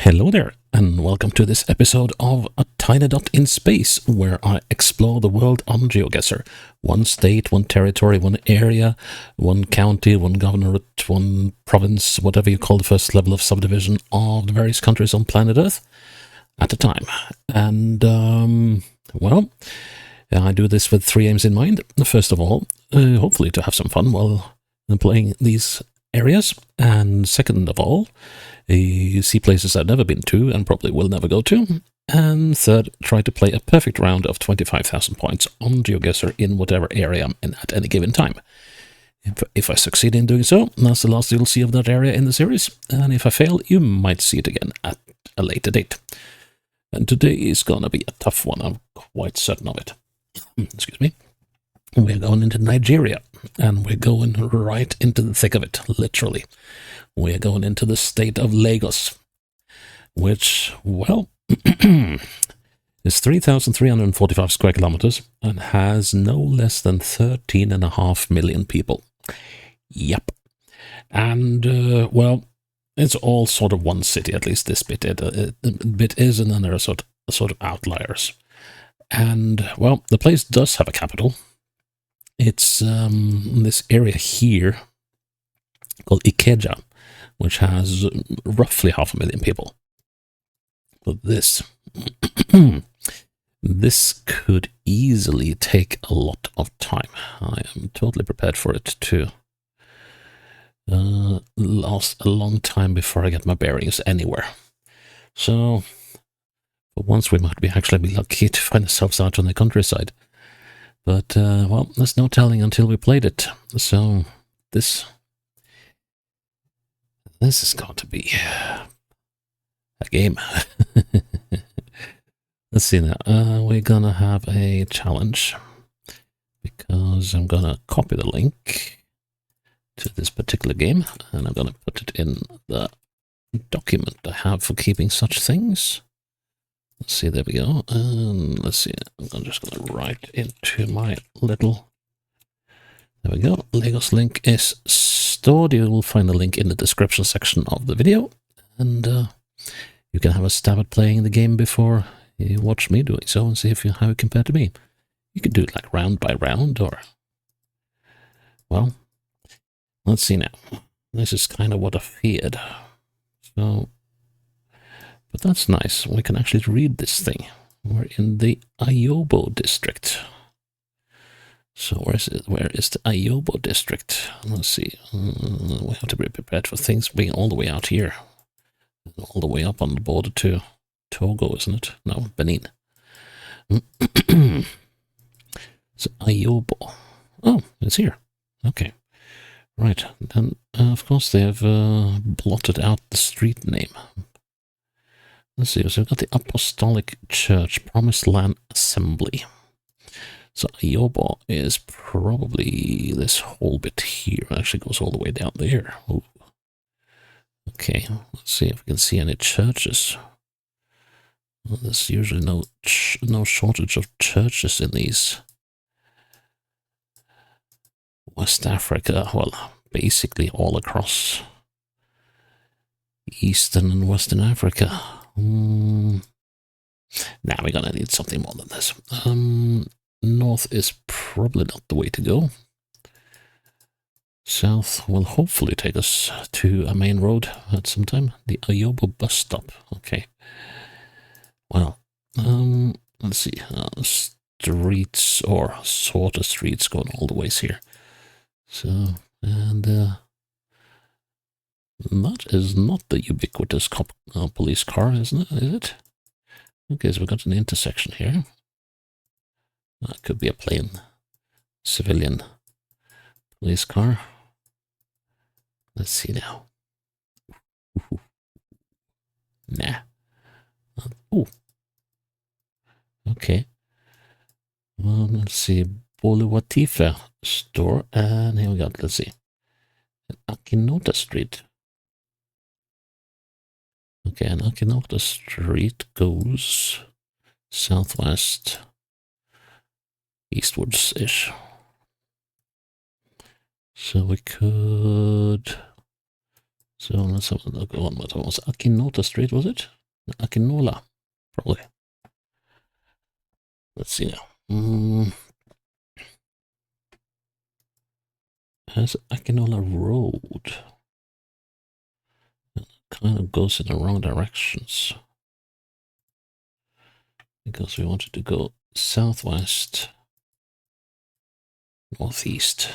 Hello there, and welcome to this episode of A Tiny Dot in Space, where I explore the world on GeoGuessr. One state, one territory, one area, one county, one governorate, one province, whatever you call the first level of subdivision of the various countries on planet Earth at a time. And, I do this with three aims in mind. First of all, hopefully to have some fun while playing these areas. And second of all, you see places I've never been to and probably will never go to. And third, try to play a perfect round of 25,000 points on GeoGuessr in whatever area I'm in at any given time. If I succeed in doing so, that's the last you'll see of that area in the series. And if I fail, you might see it again at a later date. And today is gonna be a tough one, I'm quite certain of it. Excuse me. We're going into Nigeria, and we're going right into the thick of it, literally. We're going into the state of Lagos, which, well, is 3,345 square kilometers and has no less than 13.5 million people. Yep. And, it's all sort of one city, at least this bit. The bit is, and then there are sort of outliers. And, well, the place does have a capital. It's this area here called Ikeja, which has roughly 500,000 people. But this, this could easily take a lot of time. I am totally prepared for it to last a long time before I get my bearings anywhere. So, for once we might actually be lucky to find ourselves out on the countryside. But, well, there's no telling until we played it. So, this is going to be a game. Let's see now. We're gonna have a challenge because I'm gonna copy the link to this particular game and I'm gonna put it in the document I have for keeping such things. Let's see, there we go. And let's see, I'm just gonna write into my little. There we go. Lagos link is stored. You will find the link in the description section of the video. And you can have a stab at playing the game before you watch me doing so and see how you compare to me. You can do it like round by round or... Well, let's see now. This is kind of what I feared. So, but that's nice. We can actually read this thing. We're in the Ayobo district. So where is the Ayobo district? Let's see. We have to be prepared for things being all the way out here. All the way up on the border to Togo, isn't it? No, Benin. So Ayobo. Oh, it's here. Okay. Right. Then, of course, they have blotted out the street name. Let's see. So we've got the Apostolic Church Promised Land Assembly. So Ayobo is probably this whole bit here. It actually goes all the way down there. Ooh. Okay, let's see if we can see any churches. Well, there's usually no shortage of churches in these. West Africa, well, basically all across Eastern and Western Africa. Now we're gonna need something more than this. North is probably not the way to go. South will hopefully take us to a main road at some time. The Ayobo bus stop. Okay. Well, let's see. Streets or sort of streets going all the ways here. So, and that is not the ubiquitous police car, isn't it? Is it? Okay, so we've got an intersection here. That could be a plain civilian police car. Let's see now. Ooh. Nah. Oh. Okay. Well, let's see. Boluwatifa store. And here we go. Let's see. Akinota Street. Okay, and Akinota Street goes southwest, eastwards-ish. So we could So let's have a look on what was Akinota Street, was it? Akinola, probably. Let's see now. Has Akinola Road. It kind of goes in the wrong directions. Because we wanted to go southwest, northeast.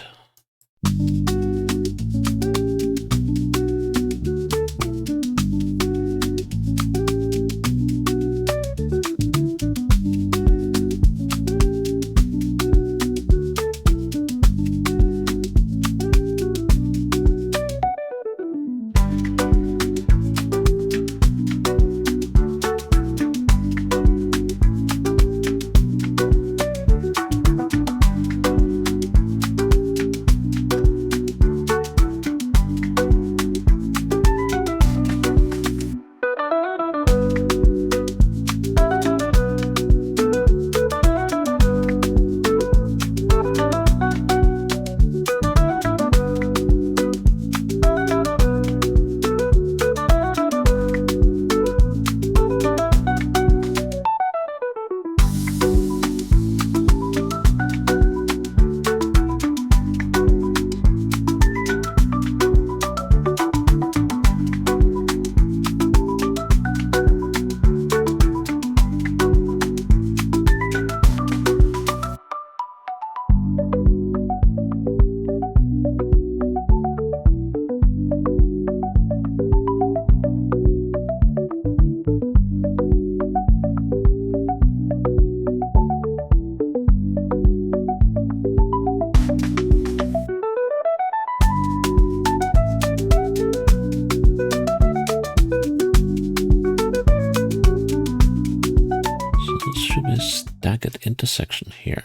Staggered intersection here.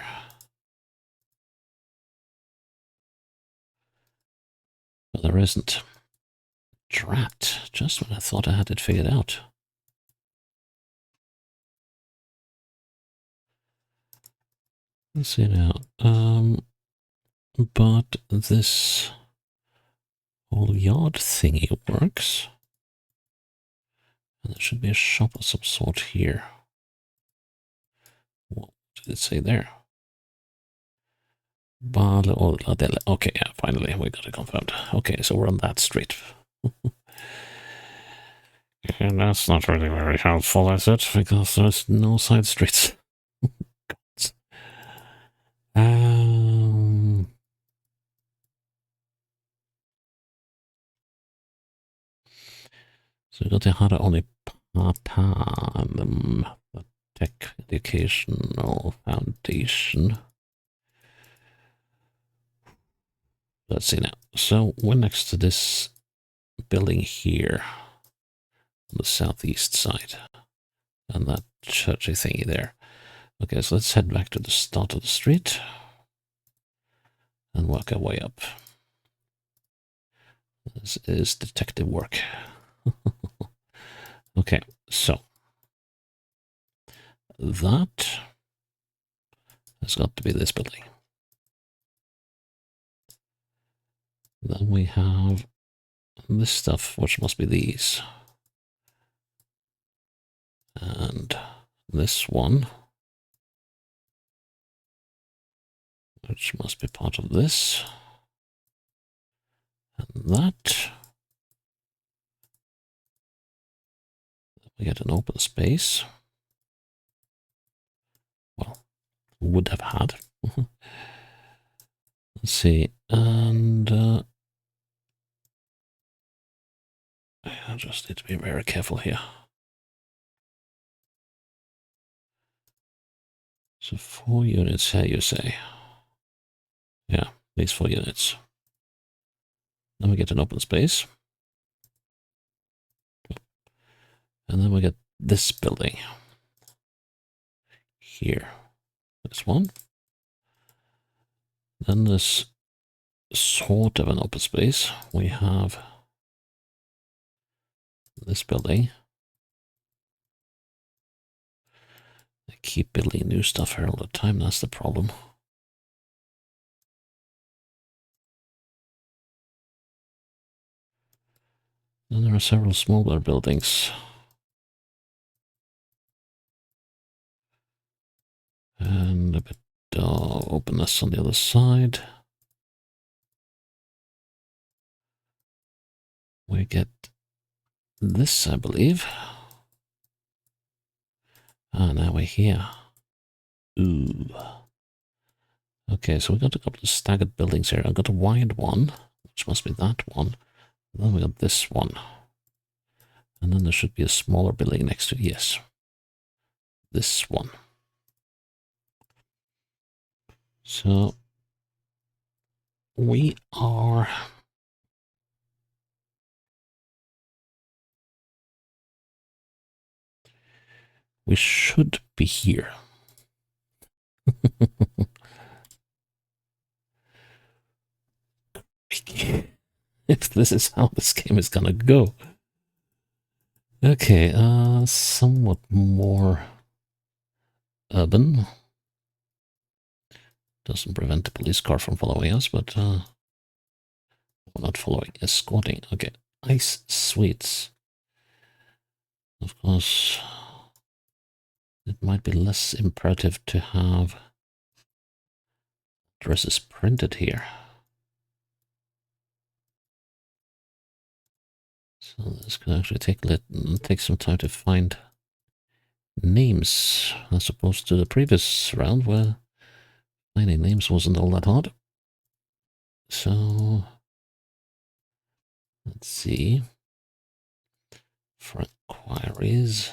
But there isn't. Drat, just when I thought I had it figured out. Let's see now. But this whole yard thingy works. And there should be a shop of some sort here. What did it say there? Okay, yeah, finally we got it confirmed. Okay, so we're on that street. And that's not really very helpful, is it? Because there's no side streets. Så dette her er only part-time, the tech educational foundation. Let's see now. So we're next to this building here on the southeast side, and that churchy thingy there. Okay, so let's head back to the start of the street and work our way up. This is detective work. Okay, so that has got to be this building. Then we have this stuff, which must be these. And this one, which must be part of this. And that. We get an open space. Well, would have had. Let's see, and I just need to be very careful here. So 4 units here, you say? Yeah, these 4 units. Then we get an open space. And then we get this building. Here. This one. Then there's sort of an open space. We have this building. They keep building new stuff here all the time, that's the problem. And there are several smaller buildings. And a bit openness on the other side. We get this, I believe. Ah, now we're here. Ooh. Okay, so we got a couple of staggered buildings here. I got a wide one, which must be that one. And then we got this one. And then there should be a smaller building next to it. Yes. This one. So we are... We should be here. If this is how this game is gonna go. Okay, somewhat more urban. Doesn't prevent the police car from following us, but we're not following, escorting. Okay, ice sweets. Of course, it might be less imperative to have addresses printed here. So this could actually take some time to find names, as opposed to the previous round where finding names wasn't all that hard. So let's see. For inquiries.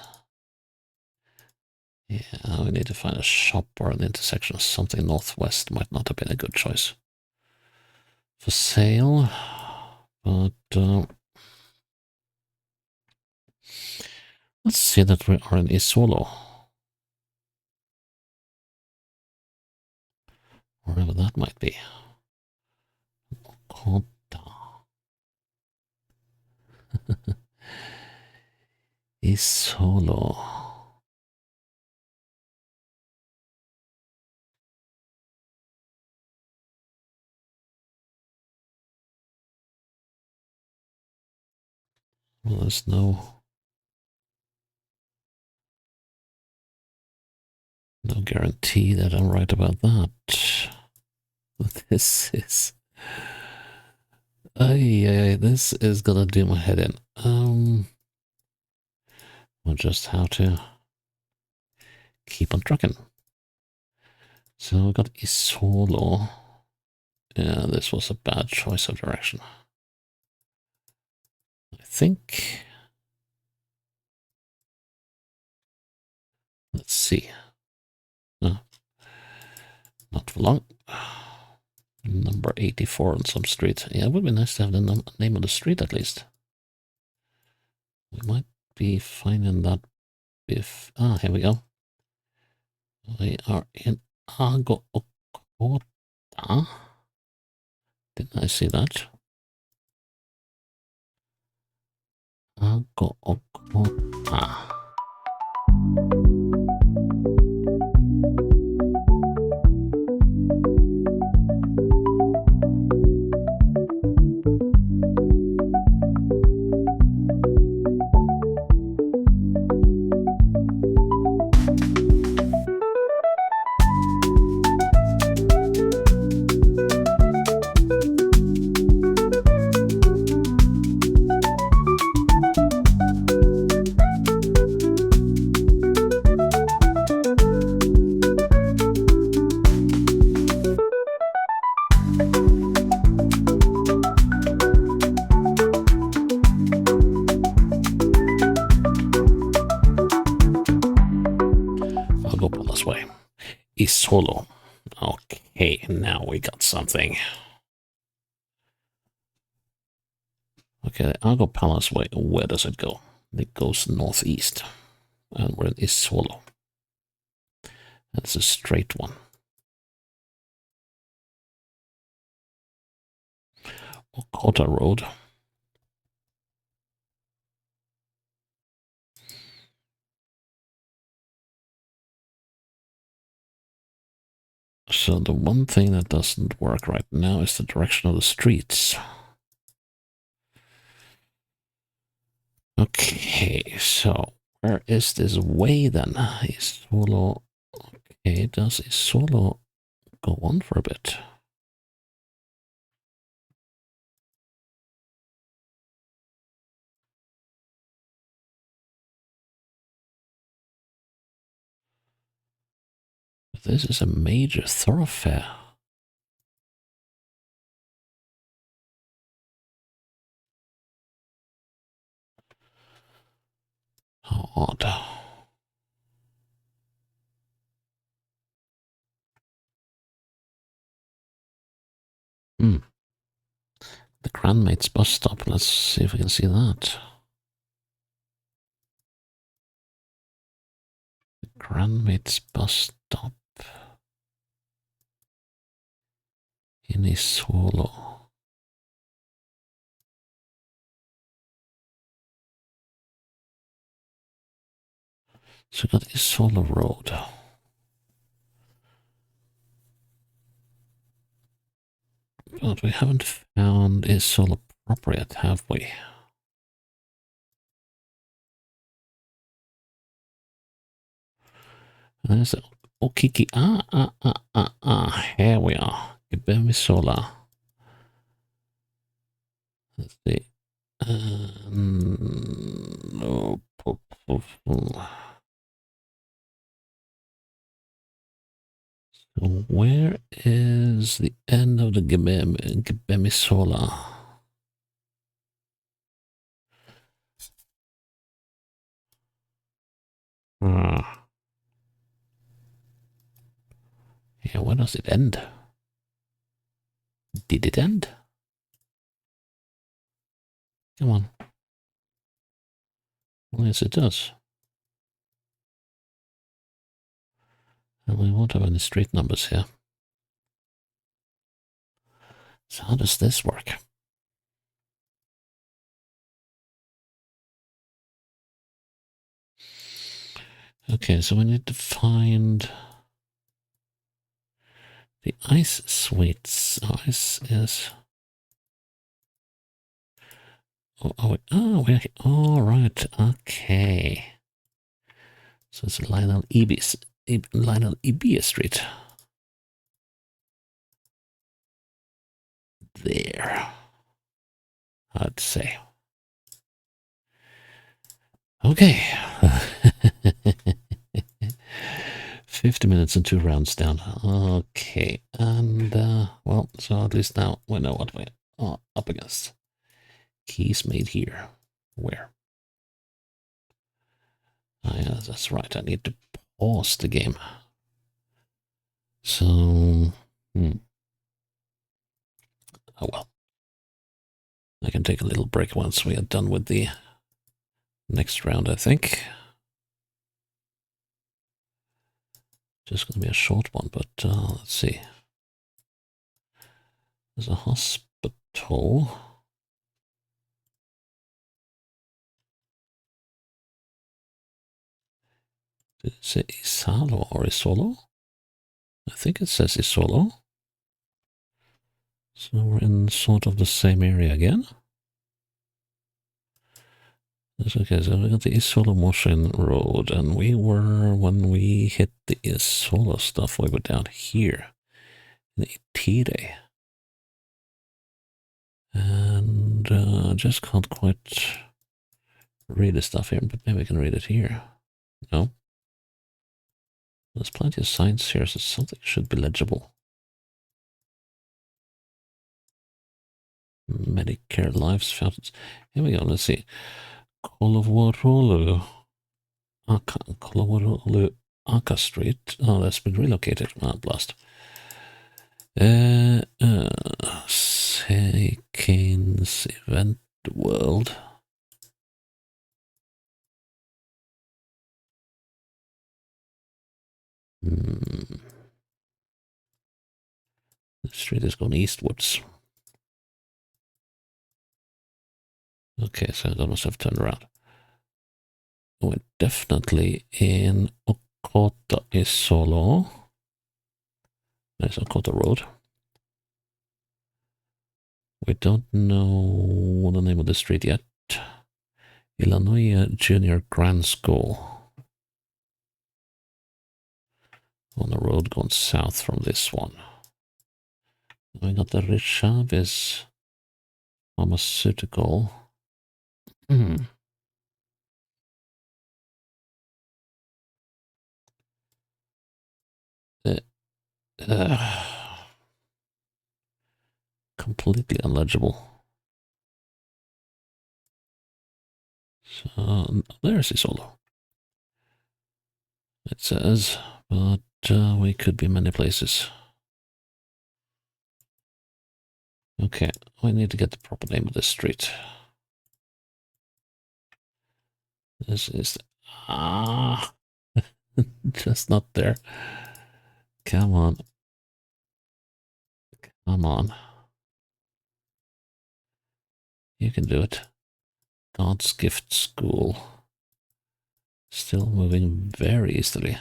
Yeah, we need to find a shop or an intersection or something. Northwest might not have been a good choice for sale, but let's see that we are in Isolo. Wherever that might be. Kota. Isolo. Well, there's no guarantee that I'm right about that. But this is... this is gonna do my head in. We'll just have to keep on trucking. So we got Isolo. Yeah, this was a bad choice of direction. I think. Let's see. No, not for long. Number 84 on some street. Yeah, it would be nice to have the name of the street at least. We might be finding that if... Ah, here we go. We are in Ago Okota. Didn't I see that? Ago Okota. Isolo. Okay, now we got something. Okay, the Argo Palace way, where does it go? It goes northeast. And we're in Isolo. That's a straight one. Okota Road. So the one thing that doesn't work right now is the direction of the streets. Okay, so where is this way then? Is solo... Okay, does a solo go on for a bit? This is a major thoroughfare. How odd. Hmm. The Grandmates bus stop. Let's see if we can see that. The Grandmates bus stop in a solo. So we got a solo road. But we haven't found a solo proper yet, have we? There's a Okiki. Here we are. Gibemi Sola. Let's see. No. So where is the end of the Gibemi Sola? Ah. Yeah, where does it end? Did it end? Come on. Well, yes, it does. And we won't have any street numbers here. So how does this work? Okay, so we need to find the ice suites. Ice is... we're... All right, okay. So it's Lionel Ebia Street. There, I'd say. Okay. 50 minutes and 2 rounds down. Okay, and, well, so at least now we know what we are up against. Keys made here. Where? Oh, yeah, that's right. I need to pause the game. So, oh well. I can take a little break once we are done with the next round, I think. Just going to be a short one, but let's see. There's a hospital. Did it say Isalo or Isolo? I think it says Isolo. So we're in sort of the same area again. Okay, so we got the Isolo Motion Road, and we were, when we hit the Isolo stuff, we were down here in Itire. And I just can't quite read the stuff here, but maybe I can read it here. No? There's plenty of signs here, so something should be legible. Medicare Lives Fountains. Here we go, let's see. Kolowarolu. Kolowarolu Aka Street. Oh, that's been relocated. Ah, blast. Seikins Event World. The street is going eastwards. Okay, so I must have turned around. We're definitely in Okota Isolo. There's Okota Road. We don't know the name of the street yet. Illinois Junior Grand School. On the road going south from this one. We got the Richavis Pharmaceutical. Completely illegible. So there's Isolo. It says, but we could be many places. Okay, we need to get the proper name of this street. This is just not there. Come on. Come on. You can do it. God's Gift School. Still moving very easily.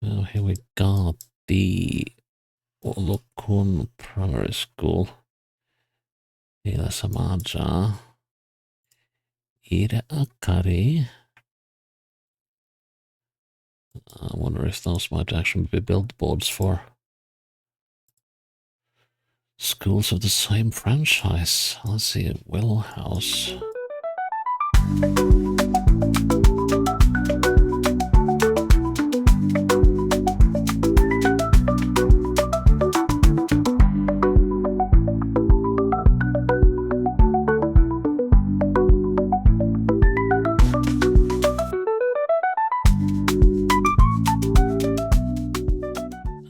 Now here we got the Olokun Primary School. Ila Samaja. Ira Akari. I wonder if those might actually be billboards for schools of the same franchise. Let's see, Will House.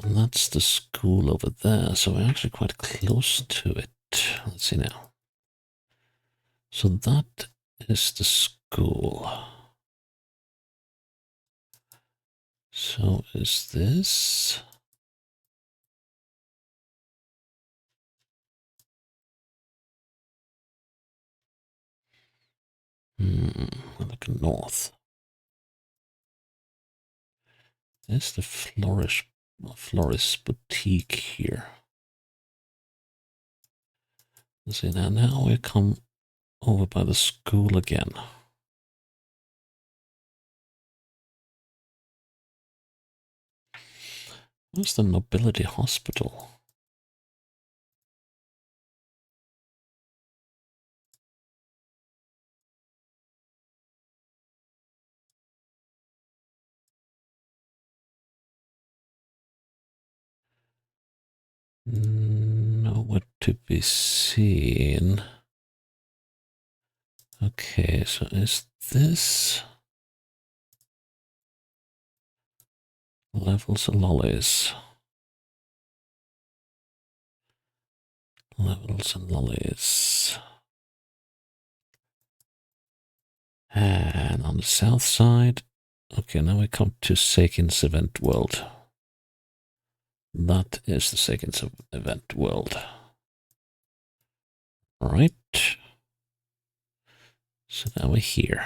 That's the school over there, so we're actually quite close to it. Let's see now. So that is the school. So is this? Look north. There's the florist boutique here. Let's see now we come over by the school again. Where's the Nobility Hospital? Nowhere to be seen. Okay, so is this Levels and Lollies? Levels and Lollies. And on the south side, okay, now we come to Sakin's Event World. That is the Sakin's Event World. Alright. So now we're here.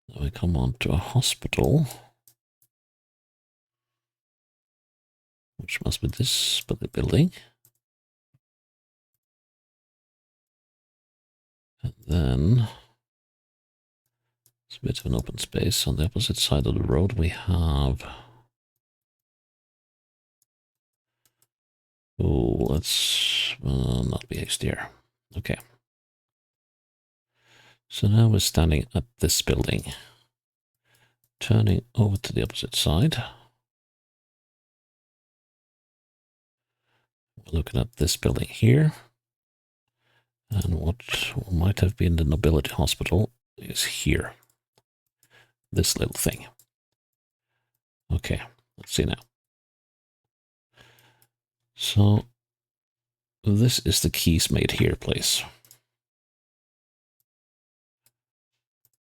Now we come on to a hospital. Which must be this building. And then it's a bit of an open space. On the opposite side of the road we have... Oh, let's not be hasty here. Okay. So now we're standing at this building. Turning over to the opposite side. We're looking at this building here. And what might have been the Nobility Hospital is here. This little thing. Okay, let's see now. So, this is the Keys Made Here place.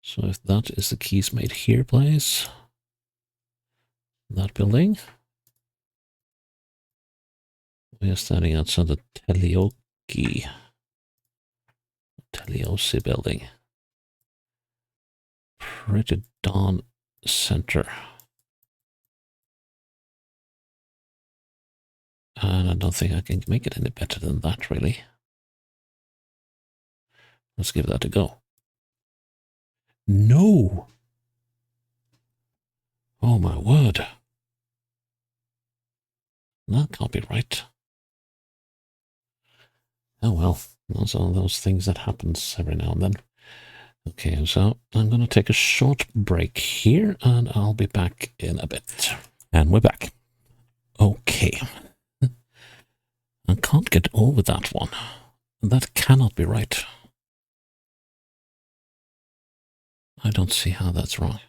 So if that is the Keys Made Here place, that building, we are standing outside the Teliosi building. Pretty darn center. And I don't think I can make it any better than that, really. Let's give that a go. No! Oh my word. That can't be right. Oh well, those are those things that happens every now and then. Okay, so I'm going to take a short break here and I'll be back in a bit. And we're back. Okay. I can't get over that one. That cannot be right. I don't see how that's wrong.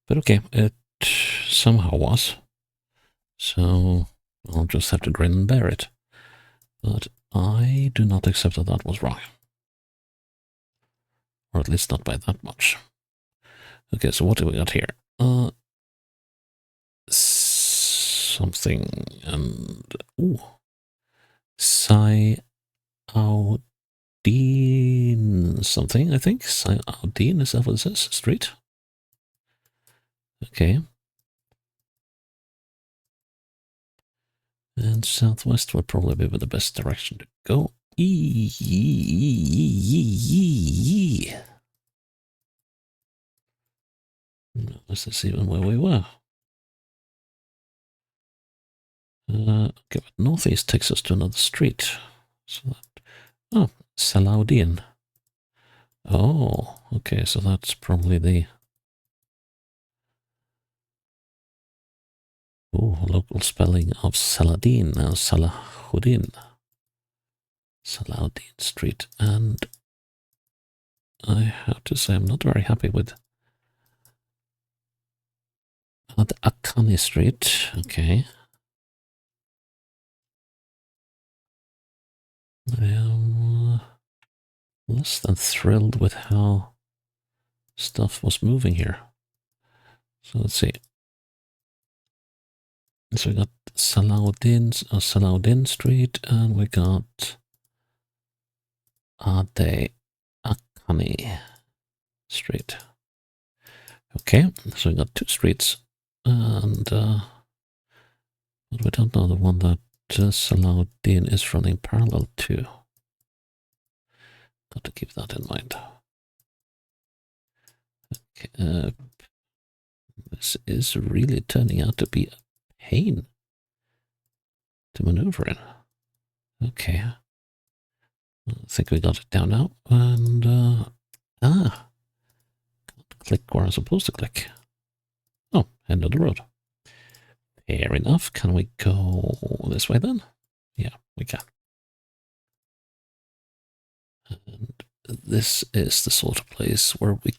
But okay, it somehow was. So I'll just have to grin and bear it. But I do not accept that that was wrong. Or at least not by that much. Okay, so what do we got here? Something and... Ooh. Siaudin something, I think. Siaudin, is that what it says? Street? Okay. And southwest would probably be the best direction to go. Is this even where we were? Okay, but northeast takes us to another street. So that, oh, Salaudin. Oh, okay, so that's probably the local spelling of Saladin, Salahuddin. Salahuddin Street, and I have to say I'm not very happy with Akani Street. Okay. I am less than thrilled with how stuff was moving here. So let's see. So we got Salahuddin Street, and we got Ade Akani Street. Okay, so we got two streets, and but we don't know the one that Salahuddin is running parallel to. Got to keep that in mind. Okay, this is really turning out to be a pain to maneuver in. Okay, I think we got it down now, and can't click where I'm supposed to click. Oh, end of the road. Fair enough. Can we go this way then? Yeah, we can. And this is the sort of place where we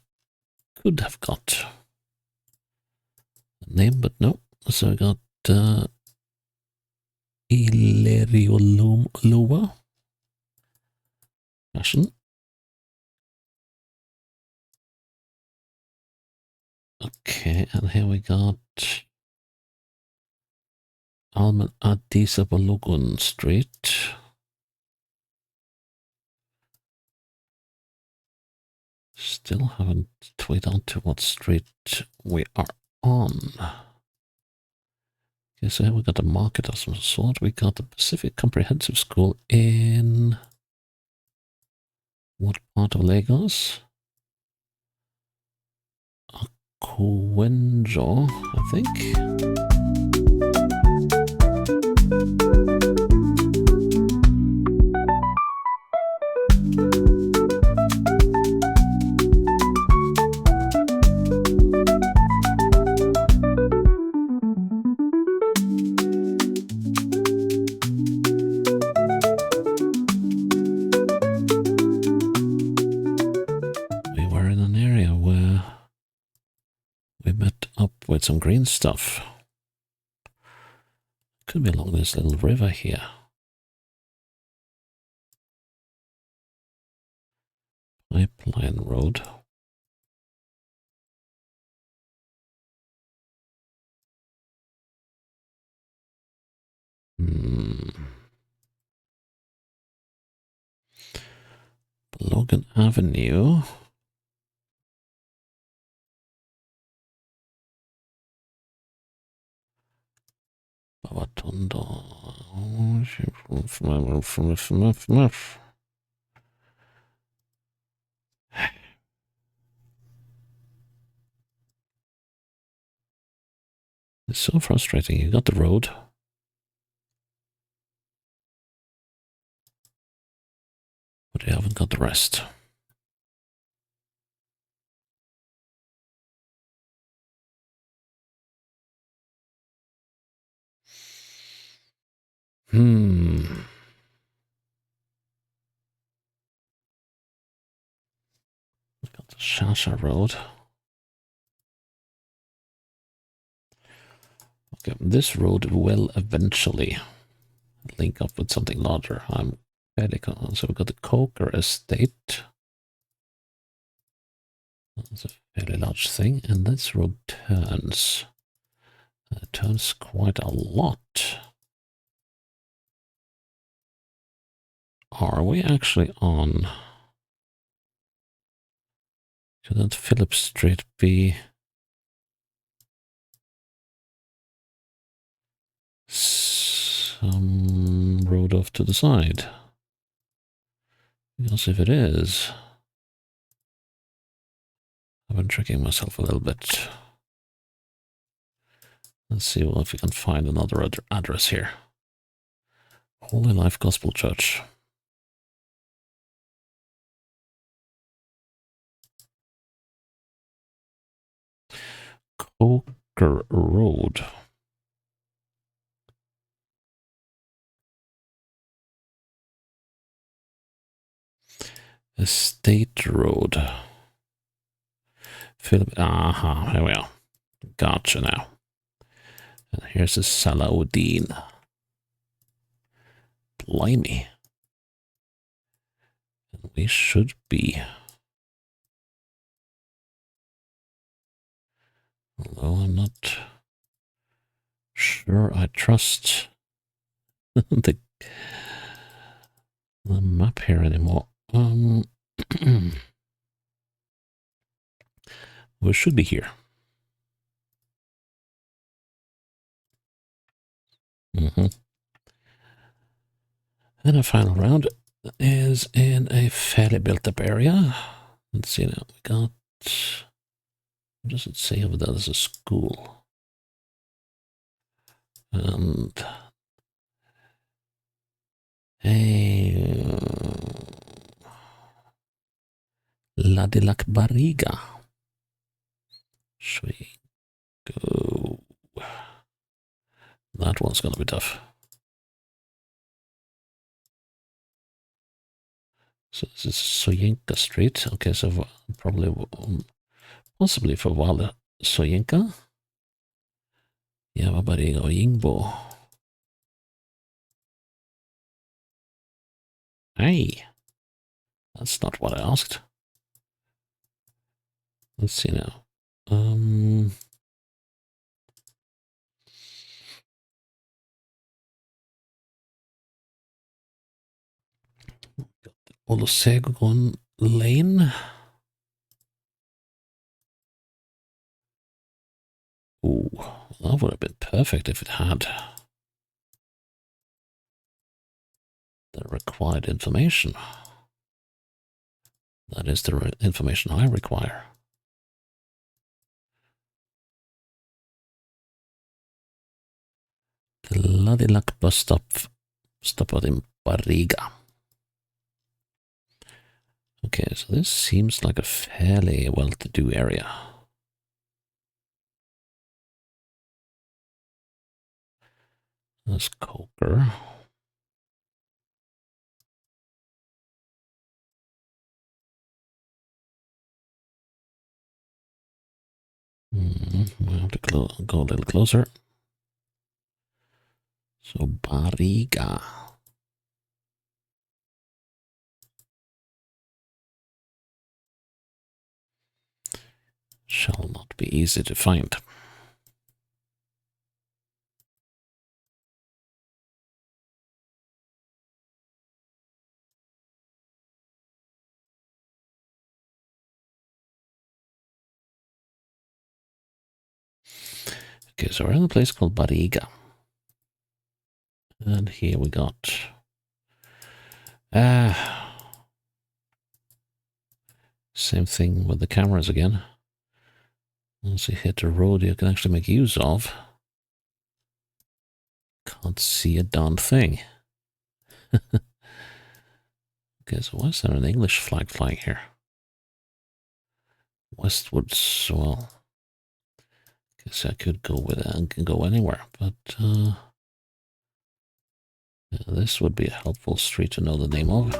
could have got a name, but no. So we got Ileriolua fashion. Okay, and here we got Alman Adisa Balogun Street. Still haven't tweeted out to what street we are on. Okay, so here we got a market of some sort. We got the Pacific Comprehensive School in what part of Lagos? Akuenjo, I think. With some green stuff. Could be along this little river here. Pipeline Road. Logan Avenue. It's so frustrating. You got the road. But you haven't got the rest. We've got the Shasha Road. Okay, this road will eventually link up with something larger. I'm fairly confident. So we've got the Coker Estate. That's a fairly large thing. And this road turns. It turns quite a lot. Are we actually on? Shouldn't Phillip Street be some road off to the side? Because if it is, I've been tricking myself a little bit. Let's see if we can find another address here. Holy Life Gospel Church. Coker Road. Estate Road. Philip. Aha, here we are. Gotcha now. And here's the Salahuddin. Blimey. And we should be. Although I'm not sure I trust the map here anymore. We should be here. And our final round is in a fairly built-up area. Let's see now. We got. What does it say over there? There's a school. And a La de la Barriga. Should we go? That one's gonna be tough. So this is Soyinka Street. Okay, so probably, possibly for Wale Soyinka. Yeah, Babariga or Yingbo. Hey, that's not what I asked. Let's see now. Olusegun Lane. Ooh, that would have been perfect if it had the required information. That is the information I require. The Ladilak bus stop in Barriga. Okay, so this seems like a fairly well-to-do area. There's Coker. We have to go a little closer. So Barriga. Shall not be easy to find. Okay, so we're in a place called Barriga. And here we got... same thing with the cameras again. Once you hit a road you can actually make use of. Can't see a darn thing. Okay, so why is there an English flag flying here? Westwards, well... guess I could go with it and can go anywhere, but yeah, this would be a helpful street to know the name of.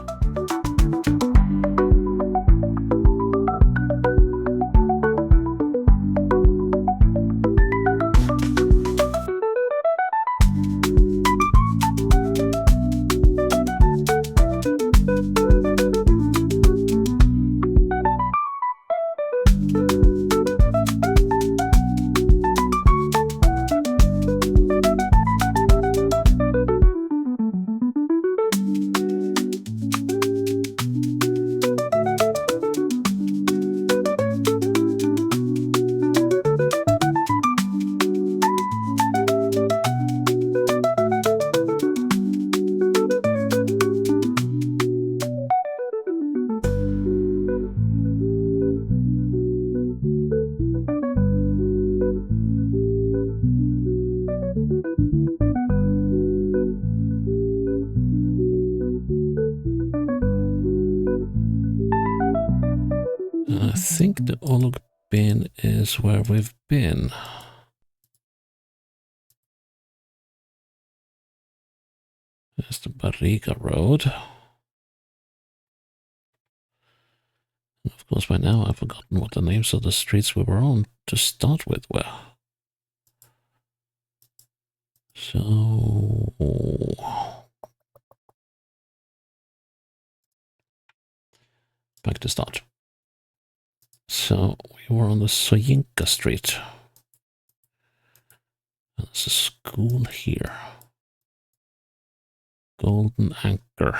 I think the Olog bin is where we've been. There's the Barriga Road. And of course, by now I've forgotten what the names of the streets we were on to start with were. So... back to start. So we were on the Soyinka Street. There's a school here. Golden Anchor.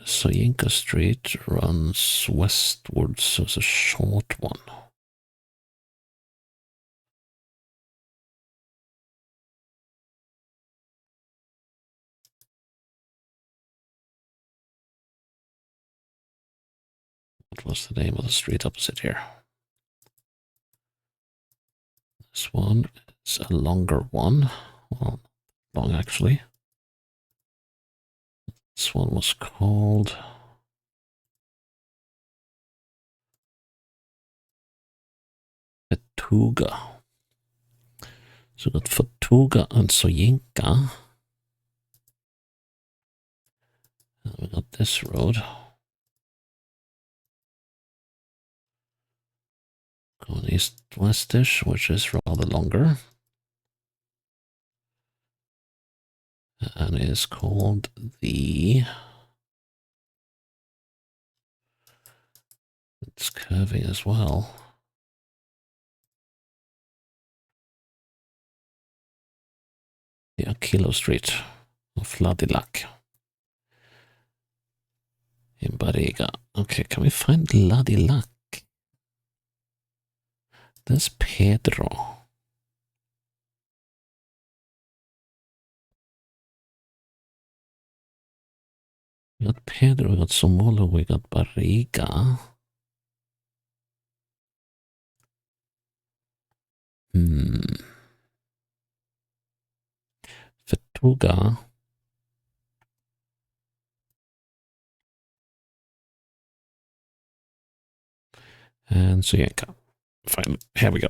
Soyinka Street runs westwards, so it's a short one. What was the name of the street opposite here? This one is a longer one. Well, long actually. This one was called... Fatuga. So we got Fatuga and Soyinka. And we got this road. Going east-westish, which is rather longer. And it is called the... it's curving as well. The Akilo Street of Ladilac in Barriga. Okay, can we find Ladilac? There's Pedro. We got Pedro, we got Somolo, we got Barriga. Fatuga. And Soyinka. Fine, here we go.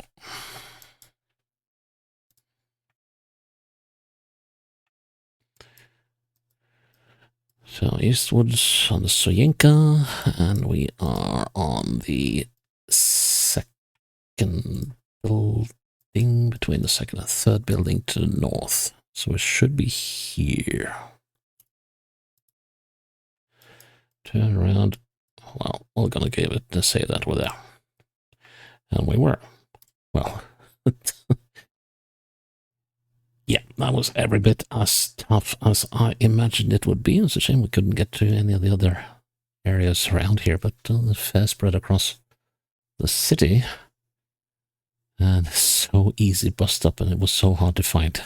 So eastwards on the Soyinka, and we are on the second building, between the second and third building to the north. So it should be here. Turn around. Well, we're gonna give it to say that we're there. And we were. Well, yeah, that was every bit as tough as I imagined it would be. It's a shame we couldn't get to any of the other areas around here, but the fair spread across the city. And so easy bust up, and it was so hard to find.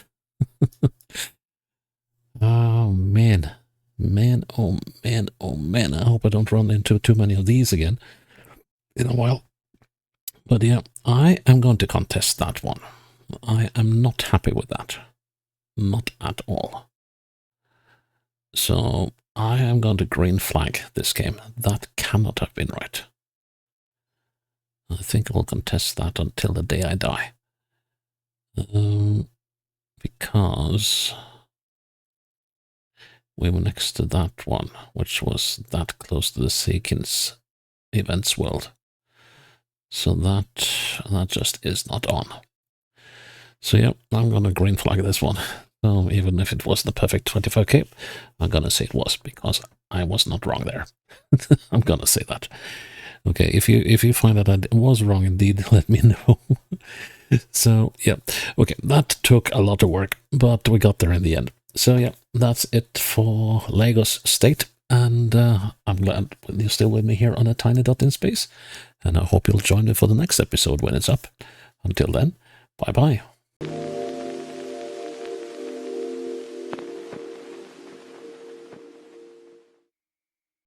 Oh, man. Man, oh, man, oh, man. I hope I don't run into too many of these again in a while. But yeah, I am going to contest that one. I am not happy with that. Not at all. So I am going to green flag this game. That cannot have been right. I think I'll contest that until the day I die. Because we were next to that one, which was that close to the Seekins events world. So that just is not on. So yeah, I'm going to green flag this one. So even if it was the perfect 25k, I'm going to say it was, because I was not wrong there. I'm going to say that. Okay, if you find that I was wrong indeed, let me know. So yeah, okay, that took a lot of work, but we got there in the end. So yeah, that's it for Lagos State, and I'm glad you're still with me here on a tiny dot in space, and I hope you'll join me for the next episode when it's up. Until then, bye bye.